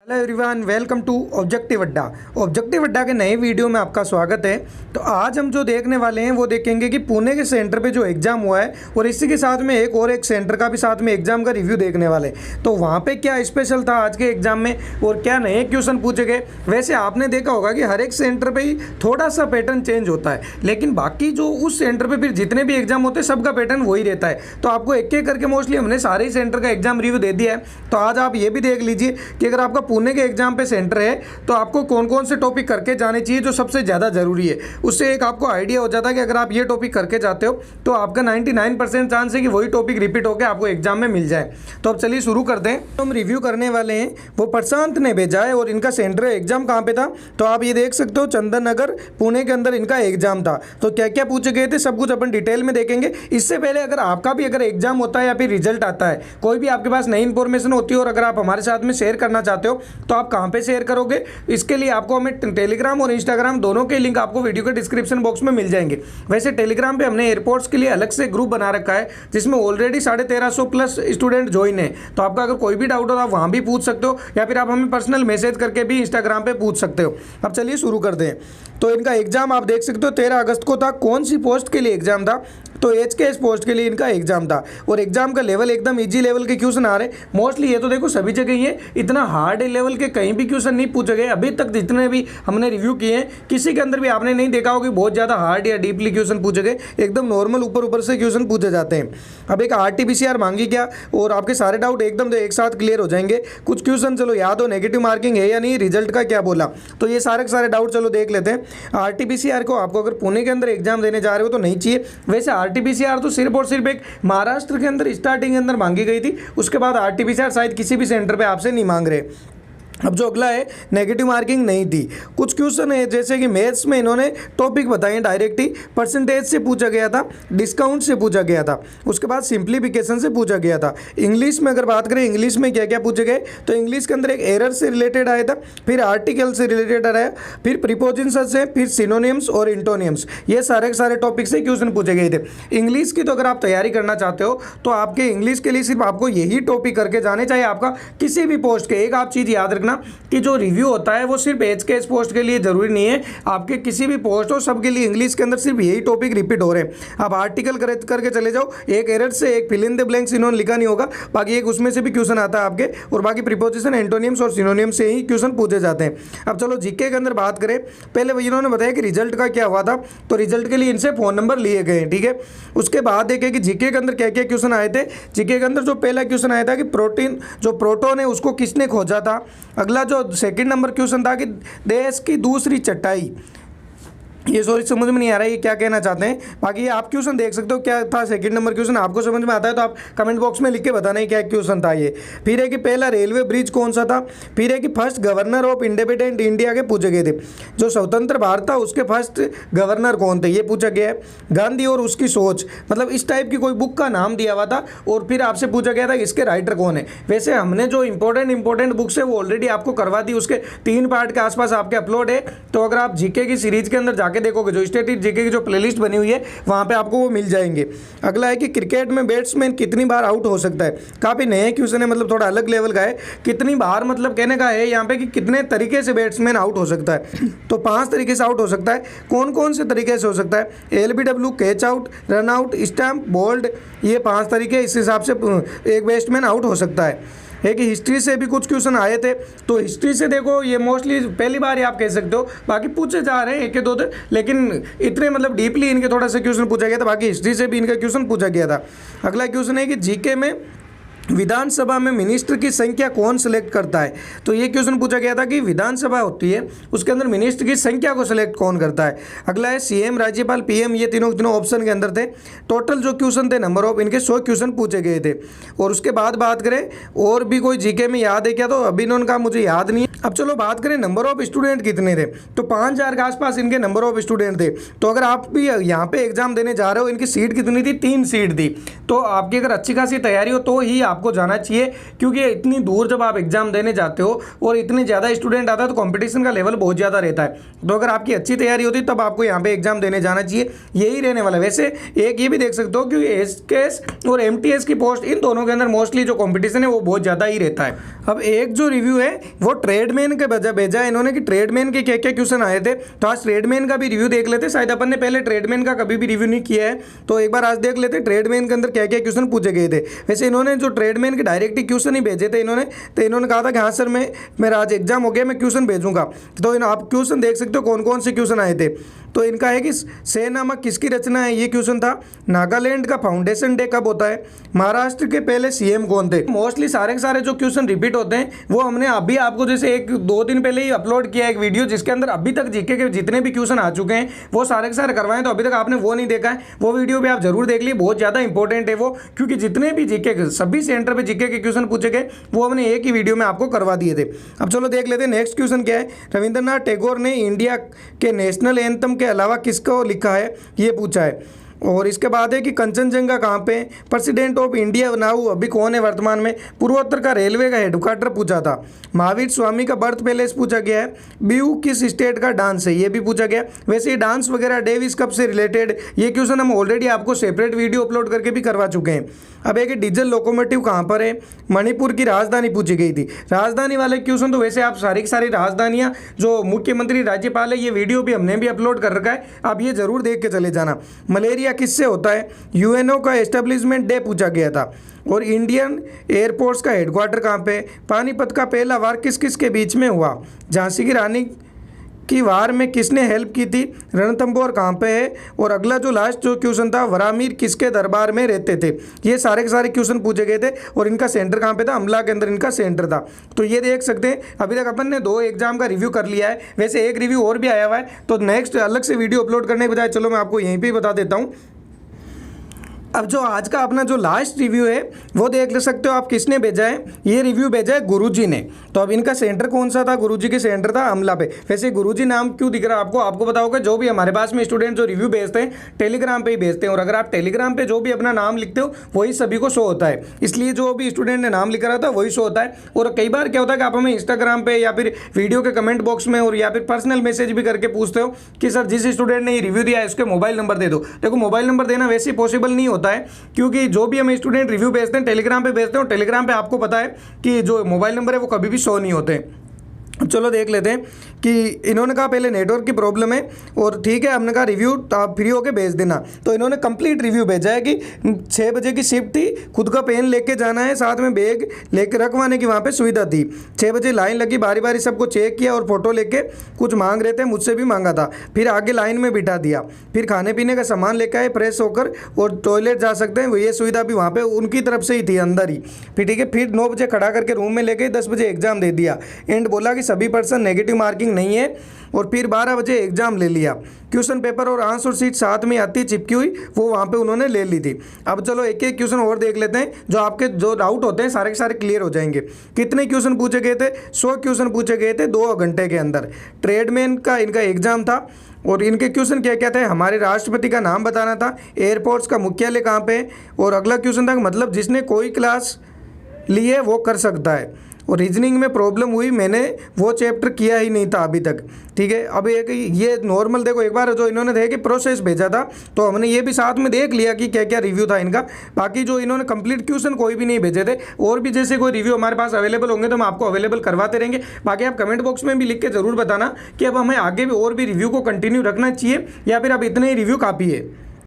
Hello everyone, welcome to objective Adda. Objective Adda के नए video में आपका स्वागत है। तो आज हम जो देखने वाले हैं वो देखेंगे कि पुणे के सेंटर पे जो एग्ज़ाम हुआ है और इसी के साथ में एक सेंटर का भी साथ में एग्ज़ाम का रिव्यू देखने वाले। तो वहाँ पे क्या स्पेशल था आज के एग्ज़ाम में और क्या नए क्वेश्चन पूछे गए। वैसे आपने देखा होगा कि हर एक सेंटर पर ही थोड़ा सा पैटर्न चेंज होता है, लेकिन बाकी जो उस सेंटर पर फिर जितने भी एग्ज़ाम होते हैं सबका पैटर्न वही रहता है। तो आपको एक एक करके मोस्टली हमने सारे ही सेंटर का एग्ज़ाम रिव्यू दे दिया है। तो आज आप ये भी देख लीजिए कि अगर आपका पुणे के एग्जाम पे सेंटर है तो आपको कौन कौन से टॉपिक करके जाने चाहिए जो सबसे ज़्यादा ज़रूरी है। उससे एक आपको आइडिया हो जाता है कि अगर आप ये टॉपिक करके जाते हो तो आपका 99% चांस है कि वही टॉपिक रिपीट होकर आपको एग्जाम में मिल जाए। तो अब चलिए शुरू करते हैं। तो हम रिव्यू करने वाले हैं, वो प्रशांत ने भेजा है और इनका सेंटर एग्जाम कहाँ पे था तो आप ये देख सकते हो, चंदन नगर पुणे के अंदर इनका एग्जाम था। तो क्या क्या पूछे गए थे सब कुछ अपन डिटेल में देखेंगे। इससे पहले अगर आपका भी अगर एग्जाम होता है या फिर रिजल्ट आता है, कोई भी आपके पास नई इंफॉर्मेशन होती है और अगर आप हमारे साथ में शेयर करना चाहते हो तो आप कहाँ पे शेयर करोगे, इसके लिए आपको हमें टेलीग्राम और इंस्टाग्राम दोनों के लिंक आपको वीडियो के डिस्क्रिप्शन बॉक्स में मिल जाएंगे। वैसे टेलीग्राम पे हमने एयरपोर्ट्स के लिए अलग से ग्रुप बना रखा है जिसमें ऑलरेडी 1350 प्लस स्टूडेंट ज्वाइन है। तो आपका अगर कोई भी डाउट हो तो आप वहाँ भी पूछ सकते हो या फिर आप हमें पर्सनल मैसेज करके भी इंस्टाग्राम पे पूछ सकते हो। अब चलिए शुरू करते हैं। तो इनका एग्जाम आप देख सकते हो 13 अगस्त को था। कौन सी पोस्ट के लिए एग्जाम था तो एचकेएस पोस्ट के लिए इनका एग्जाम था और एग्जाम का लेवल एकदम इजी लेवल के क्वेश्चन आ रहे। मोस्टली ये तो देखो सभी जगह ही है, इतना हार्ड लेवल के कहीं भी क्वेश्चन नहीं पूछे गए अभी तक। जितने भी हमने रिव्यू किए हैं किसी के अंदर भी आपने नहीं देखा होगा कि बहुत ज़्यादा हार्ड या डीपली क्वेश्चन पूछे गए, एकदम नॉर्मल ऊपर ऊपर से क्वेश्चन पूछे जाते हैं। अब एक RT-PCR मांगी क्या और आपके सारे डाउट एकदम एक साथ क्लियर हो जाएंगे। कुछ क्वेश्चन चलो याद हो, नेगेटिव मार्किंग है या नहीं, रिजल्ट का क्या बोला, तो ये सारे के सारे डाउट चलो देख लेते हैं। RT-PCR को आपको अगर पुणे के अंदर एग्जाम देने जा रहे हो तो नहीं चाहिए। वैसे RT-PCR तो सिर्फ और सिर्फ एक महाराष्ट्र के अंदर स्टार्टिंग के अंदर मांगी गई थी, उसके बाद RT-PCR शायद किसी भी सेंटर पे आपसे नहीं मांग रहे। अब जो अगला है नेगेटिव मार्किंग नहीं थी। कुछ क्वेश्चन है जैसे कि मैथ्स में इन्होंने टॉपिक बताए डायरेक्ट ही, परसेंटेज से पूछा गया था, डिस्काउंट से पूछा गया था, उसके बाद सिंप्लीफिकेशन से पूछा गया था। इंग्लिश में अगर बात करें इंग्लिश में क्या क्या पूछे गए तो इंग्लिश के अंदर एक एरर से रिलेटेड आया था, फिर आर्टिकल से रिलेटेड आया, फिर प्रीपोजिशन से, फिर सिनोनिम्स और इंटोनियम्स, ये सारे के सारे टॉपिक से क्वेश्चन पूछे गए थे। इंग्लिश की तो अगर आप तैयारी करना चाहते हो तो आपके इंग्लिश के लिए सिर्फ आपको यही टॉपिक करके जाने चाहिए। आपका किसी भी पोस्ट के एक आप चीज़ याद रखना कि जो रिव्यू होता है वो सिर्फ एचकेएस पोस्ट के लिए जरूरी नहीं है, आपके किसी भी पोस्ट हो सबके लिए इंग्लिश के अंदर सिर्फ यही टॉपिक रिपीट हो रहे हैं। आप आर्टिकल करके चले जाओ, एक एरर से एक फिल इन द ब्लैंक्स इन्होंने लिखा नहीं होगा, बाकी एक उसमें से भी क्वेश्चन आता है आपके, और बाकी प्रीपोजिशन, एंटोनिम्स और सिनोनिम्स से ही क्वेश्चन पूछे जाते हैं। अब चलो जीके के अंदर बात करें। पहले वही इन्होंने बताया कि रिजल्ट का क्या हुआ था, तो रिजल्ट के लिए इनसे फ़ोन नंबर लिए गए, ठीक है। उसके बाद देखें कि जीके के अंदर क्या क्या क्वेश्चन आए थे। जीके के अंदर जो पहला क्वेश्चन आया था कि प्रोटॉन है उसको किसने खोजा था। अगला जो सेकंड नंबर क्वेश्चन था कि देश की दूसरी चटाई, ये सॉरी समझ में नहीं आ रहा है ये क्या कहना चाहते हैं, बाकी ये आप क्वेश्चन देख सकते हो क्या था सेकंड नंबर क्वेश्चन। आपको समझ में आता है तो आप कमेंट बॉक्स में लिख के बताना क्या क्वेश्चन था ये। फिर है कि पहला रेलवे ब्रिज कौन सा था। फिर है कि first governor of independent India के पूछे गए थे, जो स्वतंत्र भारत था उसके फर्स्ट गवर्नर कौन थे ये पूछा गया है। गांधी और उसकी सोच, मतलब इस टाइप की कोई बुक का नाम दिया हुआ था और फिर आपसे पूछा गया था इसके राइटर कौन है। वैसे हमने जो इंपॉर्टेंट बुक्स है वो ऑलरेडी आपको करवा दी, उसके 3 पार्ट के आसपास आपके अपलोड है। तो अगर आप जीके की सीरीज के अंदर जाके देखोगे जो स्टैटिक जीके की जो प्लेलिस्ट बनी हुई है वहां पे आपको वो मिल जाएंगे। अगला है कि क्रिकेट में बैट्समैन कितनी बार आउट हो सकता है। काफी नए क्वेश्चन है, मतलब थोड़ा अलग लेवल का है। कितनी बार मतलब कहने का है यहाँ पे कि कितने तरीके से बैट्समैन आउट हो सकता है, तो 5 तरीके से आउट हो सकता है। कौन कौन से तरीके से हो सकता है, LBW, catch out, run out, stump, bowled, ये 5 तरीके इस हिसाब से एक बैट्समैन आउट हो सकता है। कि हिस्ट्री से भी कुछ क्वेश्चन आए थे, तो हिस्ट्री से देखो ये मोस्टली पहली बार ही आप कह सकते हो, बाकी पूछे जा रहे हैं एक दो थे, लेकिन इतने मतलब डीपली इनके थोड़ा सा क्वेश्चन पूछा गया था, बाकी हिस्ट्री से भी इनका क्वेश्चन पूछा गया था। अगला क्वेश्चन है कि जीके में विधानसभा में मिनिस्टर की संख्या कौन सिलेक्ट करता है। तो ये क्वेश्चन पूछा गया था कि विधानसभा होती है उसके अंदर मिनिस्टर की संख्या को सिलेक्ट कौन करता है। अगला है CM, राज्यपाल, PM, ये तीनों ऑप्शन के अंदर थे। टोटल जो क्वेश्चन थे नंबर ऑफ इनके 100 क्वेश्चन पूछे गए थे। और उसके बाद बात करें और भी कोई जीके में याद है क्या, तो अभी इन्होंने कहा मुझे याद नहीं है। अब चलो बात करें नंबर ऑफ स्टूडेंट कितने थे, तो 5000 के आसपास इनके नंबर ऑफ स्टूडेंट थे। तो अगर आप भी यहाँ पे एग्जाम देने जा रहे हो, इनकी सीट कितनी थी, 3 सीट थी। तो आपकी अगर अच्छी खासी तैयारी हो तो ही आप आपको जाना चाहिए, क्योंकि इतनी दूर जब आप एग्जाम देने जाते हो और इतने ज़्यादा स्टूडेंट आता है तो कंपटीशन का लेवल बहुत ज़्यादा रहता है। तो अगर आपकी अच्छी तैयारी होती तब आपको यहाँ पे एग्जाम देने जाना चाहिए, यही रहने वाला है। वैसे एक ये भी देख सकते हो कि एसकेएस और एमटीएस की पोस्ट, इन दोनों के अंदर मोस्टली जो कंपटीशन है वो बहुत ज़्यादा ही रहता है। अब एक जो रिव्यू है वो ट्रेडमैन के वजह भेजा है इन्होंने कि ट्रेडमैन के क्या क्या क्वेश्चन आए थे, तो आज ट्रेडमैन का भी रिव्यू देख लेते। शायद अपन ने पहले ट्रेडमैन का कभी भी रिव्यू नहीं किया है, तो एक बार आज देख लेते ट्रेडमैन के अंदर क्या क्या क्वेश्चन पूछे गए थे। वैसे इन्होंने जो ट्रेडमैन के डायरेक्ट क्वेश्चन ही भेजे थे तो इन्होंने कहा था कि हाँ सर मेरा आज एग्जाम हो गया, मैं क्वेश्चन भेजूंगा। तो आप क्वेश्चन देख सकते हो कौन कौन से क्वेश्चन आए थे। तो इनका है कि से नामक किसकी रचना है, ये क्वेश्चन था। नागालैंड का फाउंडेशन डे कब होता है, महाराष्ट्र के पहले सीएम कौन थे। मोस्टली सारे के सारे जो क्वेश्चन रिपीट होते हैं वो हमने अभी आपको जैसे 1-2 दिन पहले ही अपलोड किया एक वीडियो, जिसके अंदर अभी तक जीके के जितने भी क्वेश्चन आ चुके हैं वो सारे के सारे करवाएं। तो अभी तक आपने वो नहीं देखा है, वो वीडियो भी आप जरूर देख लीजिए, बहुत ज़्यादा इंपॉर्टेंट है वो, क्योंकि जितने भी जीके के सभी सेंटर पे जीके के क्वेश्चन पूछे गए वो हमने एक ही वीडियो में आपको करवा दिए थे। अब चलो देख लेते हैं नेक्स्ट क्वेश्चन क्या है। रविंद्रनाथ टैगोर ने इंडिया के नेशनल एंथम के अलावा किसको लिखा है, ये पूछा है। और इसके बाद है कि कंचनजंगा कहाँ पे, प्रेसिडेंट ऑफ इंडिया नाउ अभी कौन है वर्तमान में, पूर्वोत्तर का रेलवे का हेडक्वार्टर पूछा था। महावीर स्वामी का बर्थ पैलेस पूछा गया है। बिहू किस स्टेट का डांस है, ये भी पूछा गया। वैसे ये डांस वगैरह डेविस कप से रिलेटेड ये क्वेश्चन हम ऑलरेडी आपको सेपरेट वीडियो अपलोड करके भी करवा चुके हैं। अब एक डीजल लोकोमोटिव कहाँ पर है, मणिपुर की राजधानी पूछी गई थी। राजधानी वाले क्वेश्चन तो वैसे आप सारी की सारी राजधानियाँ जो मुख्यमंत्री राज्यपाल है ये वीडियो भी हमने भी अपलोड कर रखा है, आप ये जरूर देख के चले जाना। मलेरिया किससे होता है, यूएनओ का एस्टेब्लिशमेंट डे पूछा गया था। और इंडियन एयरपोर्ट्स का हेडक्वार्टर कहाँ पे, पानीपत का पहला वार किस किस के बीच में हुआ, झांसी की रानी की वार में किसने हेल्प की थी, रणथंभौर कहाँ पे है। और अगला जो लास्ट जो क्वेश्चन था, वरामीर किसके दरबार में रहते थे। ये सारे के सारे क्वेश्चन पूछे गए थे और इनका सेंटर कहाँ पे था, अमला के अंदर इनका सेंटर था। तो ये देख सकते हैं अभी तक अपन ने 2 एग्जाम का रिव्यू कर लिया है। वैसे एक रिव्यू और भी आया हुआ है, तो नेक्स्ट अलग से वीडियो अपलोड करने के बजाय चलो मैं आपको यहीं पर बता देता हूँ। अब जो आज का अपना जो लास्ट रिव्यू है वो देख ले सकते हो आप, किसने भेजा है, ये रिव्यू भेजा है गुरुजी ने। तो अब इनका सेंटर कौन सा था, गुरुजी के सेंटर था अमला पे। वैसे गुरुजी नाम क्यों दिख रहा है आपको पता होगा, जो भी हमारे पास में स्टूडेंट जो रिव्यू भेजते हैं टेलीग्राम पे ही भेजते हैं, और अगर आप टेलीग्राम पे जो भी अपना नाम लिखते हो वही सभी को शो होता है, इसलिए जो भी स्टूडेंट ने नाम लिख रहा था वही शो होता है। और कई बार क्या होता है कि आप हमें इंस्टाग्राम पे या फिर वीडियो के कमेंट बॉक्स में और या फिर पर्सनल मैसेज भी करके पूछते हो कि सर जिस स्टूडेंट ने रिव्यू दिया है उसके मोबाइल नंबर दे दो। देखो मोबाइल नंबर देना वैसे पॉसिबल नहीं होता है, क्योंकि जो भी हम स्टूडेंट रिव्यू भेजते हैं टेलीग्राम पे भेजते हैं, और टेलीग्राम पे आपको पता है कि जो मोबाइल नंबर है वो कभी भी शो नहीं होते। चलो देख लेते हैं कि इन्होंने कहा पहले नेटवर्क की प्रॉब्लम है, और ठीक है हमने कहा रिव्यू आप फ्री होके भेज देना। तो इन्होंने कंप्लीट रिव्यू भेजा है कि 6 बजे की शिफ्ट थी, खुद का पेन लेके जाना है, साथ में बैग लेके रखवाने की वहाँ पे सुविधा थी। 6 बजे लाइन लगी, बारी बारी सबको चेक किया और फोटो लेके कुछ मांग रहे थे, मुझसे भी मांगा था, फिर आगे लाइन में बिठा दिया, फिर खाने पीने का सामान लेकर आए, फ्रेश होकर और टॉयलेट जा सकते हैं, ये सुविधा भी वहाँ पर उनकी तरफ से ही थी अंदर ही। फिर ठीक है, फिर 9 बजे खड़ा करके रूम में ले गए, 10 बजे एग्जाम दे दिया, एंड बोला कि सभी पर्सन नेगेटिव मार्किंग नहीं है, और फिर 12 बजे एग्जाम ले लिया। क्वेश्चन पेपर और आंसर शीट साथ में आती चिपकी हुई वो वहाँ पे उन्होंने ले ली थी। अब चलो एक एक क्वेश्चन और देख लेते हैं, जो आपके जो डाउट होते हैं सारे के सारे क्लियर हो जाएंगे। कितने क्वेश्चन पूछे गए थे, 100 क्वेश्चन पूछे गए थे 2 घंटे के अंदर। ट्रेडमैन का इनका एग्जाम था, और इनके क्वेश्चन क्या क्या थे, हमारे राष्ट्रपति का नाम बताना था, एयरपोर्ट्स का मुख्यालय कहाँ पे, और अगला क्वेश्चन था मतलब जिसने कोई क्लास ली है वो कर सकता है, और रीजनिंग में प्रॉब्लम हुई, मैंने वो चैप्टर किया ही नहीं था अभी तक। ठीक है, अब एक ये नॉर्मल देखो, एक बार जो इन्होंने थे कि प्रोसेस भेजा था, तो हमने ये भी साथ में देख लिया कि क्या क्या रिव्यू था इनका। बाकी जो इन्होंने कंप्लीट क्वेश्चन कोई भी नहीं भेजे थे, और भी जैसे कोई रिव्यू हमारे पास अवेलेबल होंगे तो हम आपको अवेलेबल करवाते रहेंगे। बाकी आप कमेंट बॉक्स में भी लिख के ज़रूर बताना कि अब हमें आगे भी और भी रिव्यू को कंटिन्यू रखना चाहिए, या फिर अब इतने ही रिव्यू काफ़ी है।